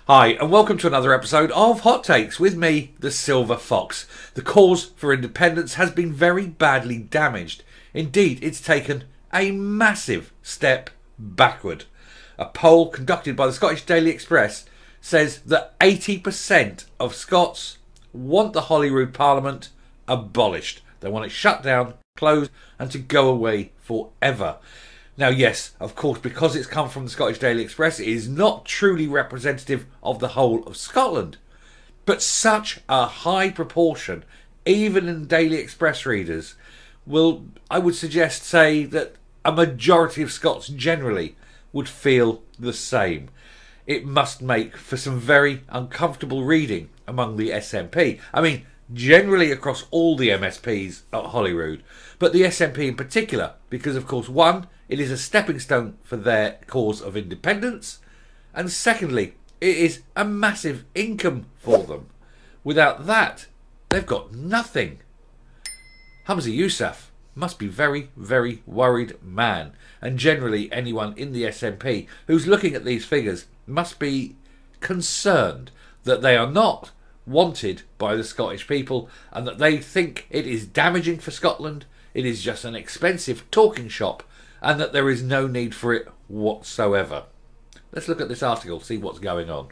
Hi, and welcome to another episode of Hot Takes with me, the Silver Fox. The cause for independence has been very badly damaged. Indeed, it's taken a massive step backward. A poll conducted by the Scottish Daily Express says that 80% of Scots want the Holyrood Parliament abolished. They want it shut down, closed, and to go away forever. Now, yes, of course, because it's come from the Scottish Daily Express, it is not truly representative of the whole of Scotland. But such a high proportion, even in Daily Express readers, will, I would suggest, say that a majority of Scots generally would feel the same. It must make for some very uncomfortable reading among the SNP. I mean, generally across all the MSPs at Holyrood, but the SNP in particular, because of course, one, it is a stepping stone for their cause of independence, and secondly, it is a massive income for them. Without that, they've got nothing. Hamza Yousaf must be very, very worried man, and generally anyone in the SNP who's looking at these figures must be concerned that they are not wanted by the Scottish people and that they think it is damaging for Scotland, it is just an expensive talking shop, and that there is no need for it whatsoever. Let's look at this article, see what's going on.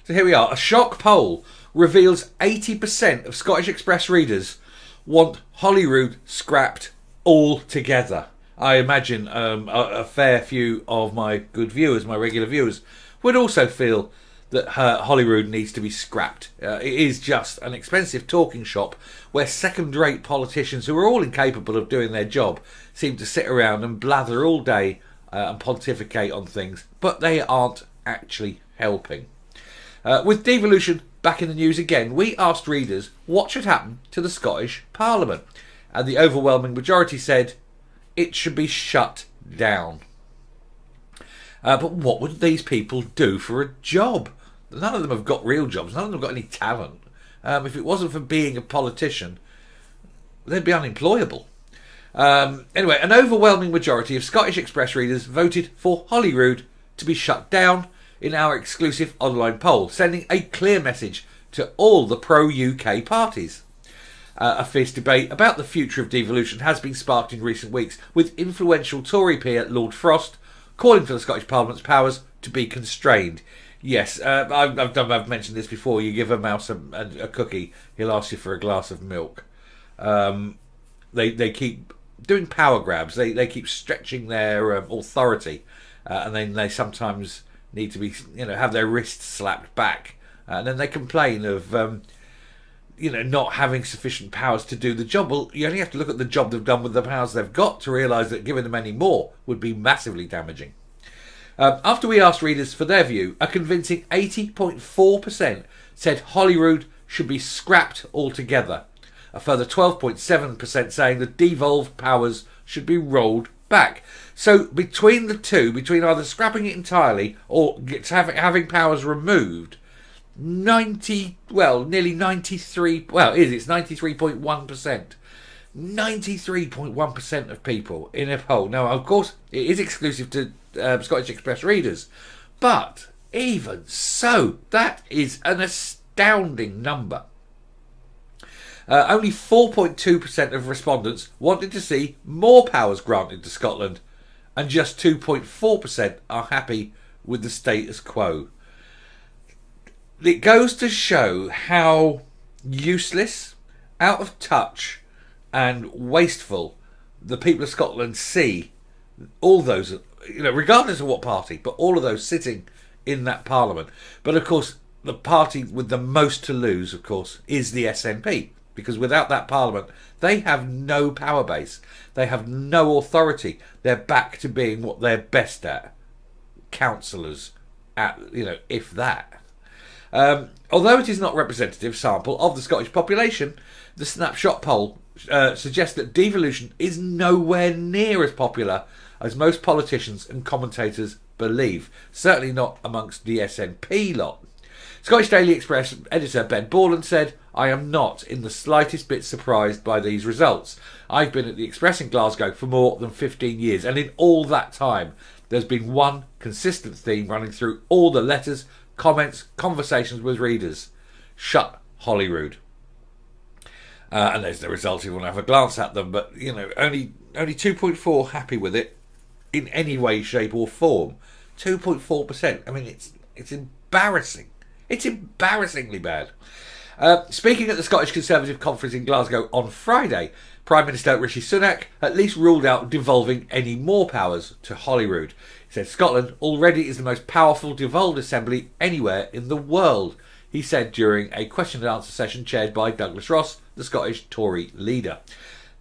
So here we are. A shock poll reveals 80% of Scottish Express readers want Holyrood scrapped altogether. I imagine a fair few of my good viewers, my regular viewers, would also feel that Holyrood needs to be scrapped. It is just an expensive talking shop where second-rate politicians who are all incapable of doing their job seem to sit around and blather all day and pontificate on things, but they aren't actually helping. With devolution back in the news again, we asked readers what should happen to the Scottish Parliament, and the overwhelming majority said it should be shut down. But what would these people do for a job? None of them have got real jobs. None of them have got any talent. If it wasn't for being a politician, they'd be unemployable. Anyway, an overwhelming majority of Scottish Express readers voted for Holyrood to be shut down in our exclusive online poll, sending a clear message to all the pro-UK parties. A fierce debate about the future of devolution has been sparked in recent weeks, with influential Tory peer Lord Frost calling for the Scottish Parliament's powers to be constrained. Yes, I've mentioned this before. You give a mouse a cookie, he'll ask you for a glass of milk. They keep doing power grabs. They keep stretching their authority, and then they sometimes need to be, have their wrists slapped back, and then they complain of, not having sufficient powers to do the job. Well, you only have to look at the job they've done with the powers they've got to realise that giving them any more would be massively damaging. After we asked readers for their view, a convincing 80.4% said Holyrood should be scrapped altogether. A further 12.7% saying the devolved powers should be rolled back. So between the two, between either scrapping it entirely or having powers removed, nearly 93, it's 93.1%. 93.1% of people in a poll. Now, of course, it is exclusive to Scottish Express readers, but even so, that is an astounding number. Only 4.2% of respondents wanted to see more powers granted to Scotland, and just 2.4% are happy with the status quo. It goes to show how useless, out of touch, and wasteful the people of Scotland see all those, regardless of what party, but all of those sitting in that parliament. But of course, the party with the most to lose, of course, is the SNP, because without that parliament, they have no power base. They have no authority. They're back to being what they're best at, councillors, if that. Although it is not a representative sample of the Scottish population, the snapshot poll suggests that devolution is nowhere near as popular as most politicians and commentators believe. Certainly not amongst the SNP lot. Scottish Daily Express editor Ben Borland said, "I am not in the slightest bit surprised by these results. I've been at the Express in Glasgow for more than 15 years, and in all that time, there's been one consistent theme running through all the letters, comments, conversations with readers. Shut Holyrood. And there's the results if you want to have a glance at them. But, you know, only 2.4 happy with it in any way, shape or form. 2.4%. I mean, it's embarrassing. It's embarrassingly bad. Speaking at the Scottish Conservative Conference in Glasgow on Friday, Prime Minister Rishi Sunak at least ruled out devolving any more powers to Holyrood. He said Scotland already is the most powerful devolved assembly anywhere in the world, he said during a question and answer session chaired by Douglas Ross, the Scottish Tory leader.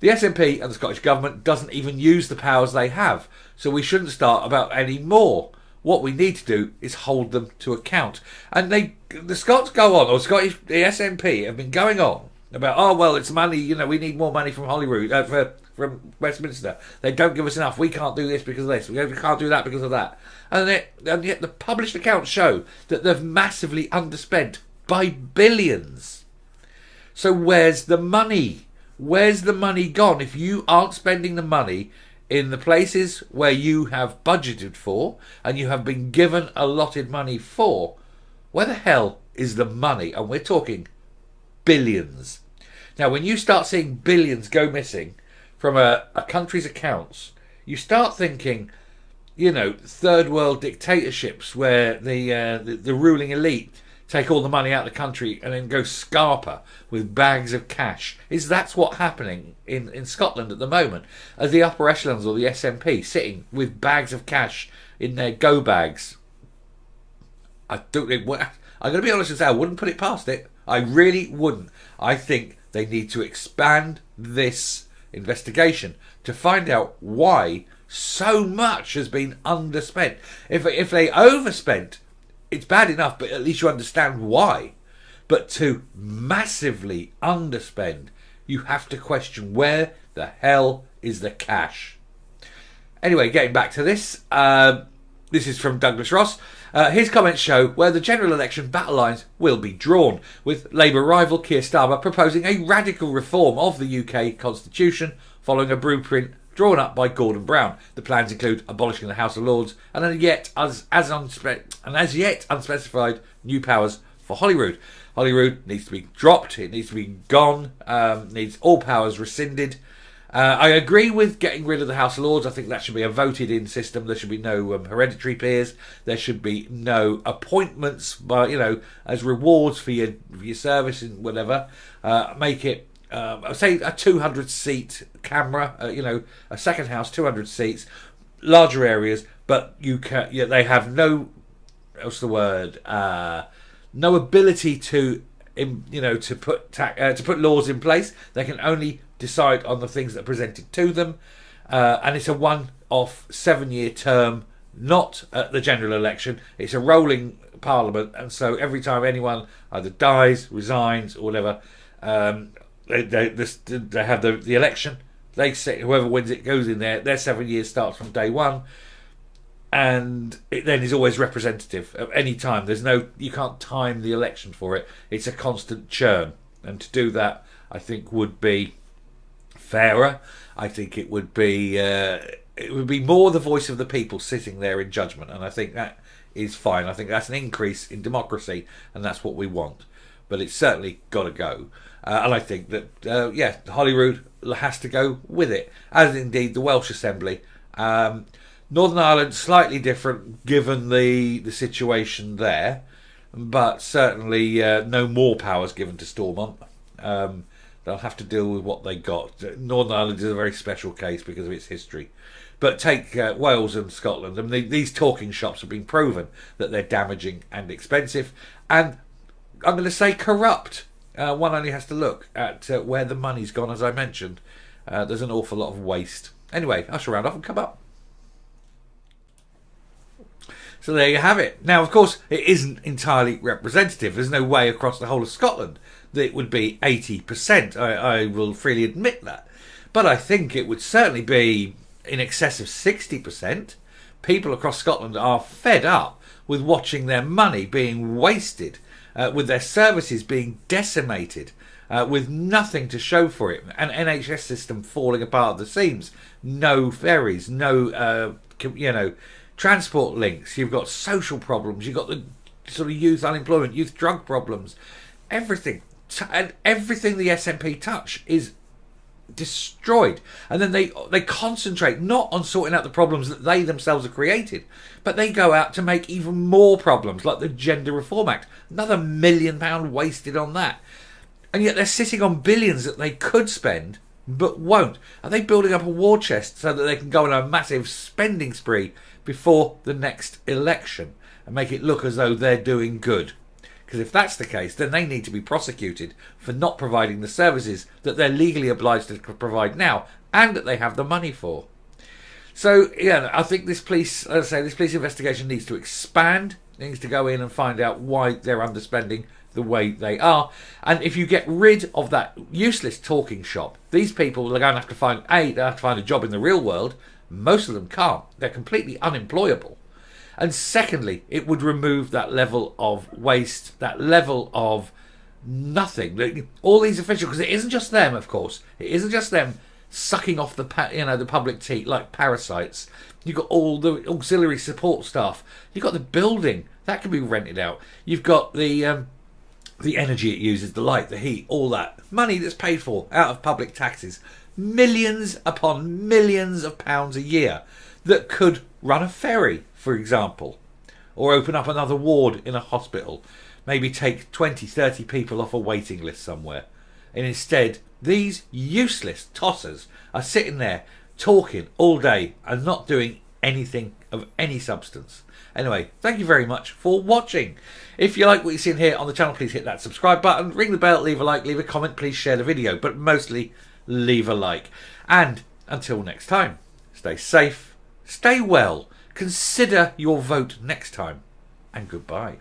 The SNP and the Scottish Government doesn't even use the powers they have, so we shouldn't start about any more. What we need to do is hold them to account. And the Scots go on, or the SNP have been going on about, oh, well, it's money, you know, we need more money from Holyrood, from Westminster. They don't give us enough. We can't do this because of this. We can't do that because of that. And yet the published accounts show that they've massively underspent by billions. So where's the money? Where's the money gone? If you aren't spending the money in the places where you have budgeted for and you have been given allotted money for, where the hell is the money? And we're talking billions. Now, when you start seeing billions go missing from a country's accounts, you start thinking, you know, third world dictatorships where the ruling elite take all the money out of the country and then go scarper with bags of cash. That's what's happening in Scotland at the moment, as the upper echelons or the SNP sitting with bags of cash in their go bags. I'm going to be honest and say I wouldn't put it past it. I really wouldn't. I think they need to expand this investigation to find out why so much has been underspent. If they overspent, it's bad enough, but at least you understand why. But to massively underspend, you have to question where the hell is the cash. Anyway, getting back to this, this is from Douglas Ross. His comments show where the general election battle lines will be drawn, with Labour rival Keir Starmer proposing a radical reform of the UK constitution following a blueprint drawn up by Gordon Brown. The plans include abolishing the House of Lords and as yet unspecified new powers for Holyrood. Holyrood needs to be dropped. It needs to be gone. Needs all powers rescinded. I agree with getting rid of the House of Lords. I think that should be a voted-in system. There should be no hereditary peers. There should be no appointments, by, you know, as rewards for your service and whatever. Make it, say, a 200-seat camera. You know, a second house, 200 seats, larger areas, but you can. Yeah, they have no. What's the word? No ability to, to put laws in place. They can only decide on the things that are presented to them, and it's a one-off 7-year term, not at the general election. It's a rolling parliament, and so every time anyone either dies, resigns, or whatever, they have the election. They say whoever wins it goes in there. Their 7 years starts from day one, and it then is always representative at any time. You can't time the election for it. It's a constant churn, and to do that, I think, would be fairer. I think it would be more the voice of the people sitting there in judgment, and I think that is fine. I think that's an increase in democracy, and that's what we want. But it's certainly got to go, and I think that Holyrood has to go with it, as indeed the Welsh Assembly. Northern Ireland slightly different given the situation there, but certainly no more powers given to Stormont. They'll have to deal with what they got. Northern Ireland is a very special case because of its history. But take Wales and Scotland. I mean, these talking shops have been proven that they're damaging and expensive. And I'm going to say corrupt. One only has to look at where the money's gone, as I mentioned. There's an awful lot of waste. Anyway, I shall round off and come up. So there you have it. Now, of course, it isn't entirely representative. There's no way across the whole of Scotland that it would be 80%. I will freely admit that. But I think it would certainly be in excess of 60%. People across Scotland are fed up with watching their money being wasted, with their services being decimated, with nothing to show for it. An NHS system falling apart at the seams. No ferries, no, transport links, you've got social problems, you've got the sort of youth unemployment, youth drug problems, everything. And everything the SNP touch is destroyed. And then they concentrate not on sorting out the problems that they themselves have created, but they go out to make even more problems, like the Gender Reform Act. Another £1 million wasted on that. And yet they're sitting on billions that they could spend but won't. Are they building up a war chest so that they can go on a massive spending spree before the next election and make it look as though they're doing good? Because if that's the case, then they need to be prosecuted for not providing the services that they're legally obliged to provide now and that they have the money for. So, yeah, I think this police, as I say, this police investigation needs to expand. It needs to go in and find out why they're underspending the way they are. And if you get rid of that useless talking shop, these people are going to have to find, they have to find a job in the real world. Most of them can't. They're completely unemployable. And secondly, it would remove that level of waste, that level of nothing. All these officials, because it isn't just them, of course. It isn't just them sucking off the public teat like parasites. You've got all the auxiliary support staff. You've got the building that can be rented out. You've got the energy it uses, the light, the heat, all that money that's paid for out of public taxes, millions upon millions of pounds a year that could run a ferry, for example, or open up another ward in a hospital, maybe take 20, 30 people off a waiting list somewhere. And instead, these useless tossers are sitting there talking all day and not doing anything of any substance. Anyway, thank you very much for watching. If you like what you see here on the channel, please hit that subscribe button, ring the bell, leave a like, leave a comment, please share the video, but mostly leave a like. And until next time, stay safe, stay well, consider your vote next time, and goodbye.